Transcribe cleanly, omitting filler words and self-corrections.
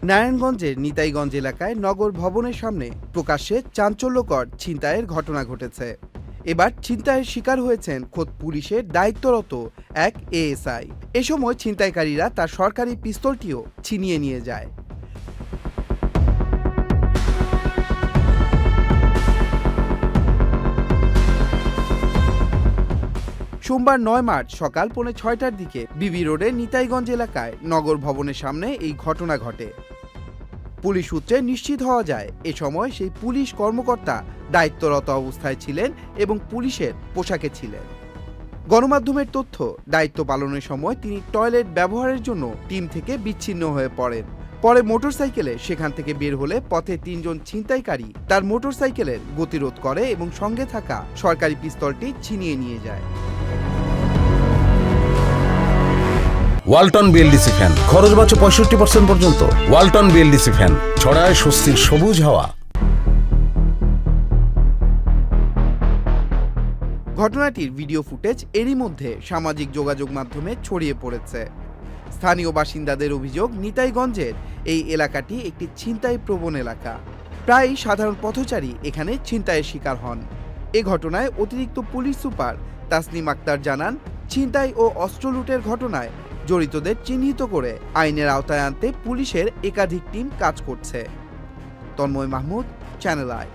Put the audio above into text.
নারায়ণগঞ্জের নিতাইগঞ্জ এলাকায় নগর ভবনের সামনে প্রকাশ্যে চাঞ্চল্যকর ছিনতাইয়ের ঘটনা ঘটেছে। এবার ছিনতাইয়ের শিকার হয়েছেন খোদ পুলিশের দায়িত্বরত এক এএসআই। এ সময় ছিনতাইকারীরা তার সরকারি পিস্তলটিও ছিনিয়ে নিয়ে যায়। সোমবার ৯ মার্চ সকাল 6:30টার দিকে বিবি রোডের নিতাইগঞ্জ এলাকায় নগর ভবনের সামনে এই ঘটনা ঘটে। পুলিশ সূত্রে নিশ্চিত হওয়া যায় এ সময় সেই পুলিশ কর্মকর্তা দায়িত্বরত অবস্থায় ছিলেন এবং পুলিশের পোশাকে ছিলেন। গণমাধ্যমের তথ্য, দায়িত্ব পালনের সময় তিনি টয়লেট ব্যবহারের জন্য টিম থেকে বিচ্ছিন্ন হয়ে পড়েন। পরে মোটরসাইকেলে সেখান থেকে বের হলে পথে ৩ জন ছিনতাইকারী তার মোটরসাইকেলের গতিরোধ করে এবং সঙ্গে থাকা সরকারি পিস্তলটি ছিনিয়ে নিয়ে যায়। ওয়ালটন বিএলডিসি ফ্যান, খরচ বাঁচে 65% পর্যন্ত। ওয়ালটন বিএলডিসি ফ্যান ছড়ায় স্বস্তির সবুজ হাওয়া। ঘটনাটির ভিডিও ফুটেজ এরই মধ্যে সামাজিক যোগাযোগ মাধ্যমে ছড়িয়ে পড়েছে। স্থানীয় বাসিন্দাদের অভিযোগ, নিতাইগঞ্জের এই এলাকাটি একটি ছিনতাই প্রবণ এলাকা। প্রায় সাধারণ পথচারী এখানে ছিনতাইয়ের শিকার হন। এ ঘটনায় অতিরিক্ত পুলিশ সুপার তাসনিম আক্তার জানান, ছিনতাই ও অস্ত্র লুটের ঘটনায় জড়িতদের চিহ্নিত করে আইনের আওতায় আনতে পুলিশের একাধিক টিম কাজ করছে। Tanmoy Mahmud, channel I.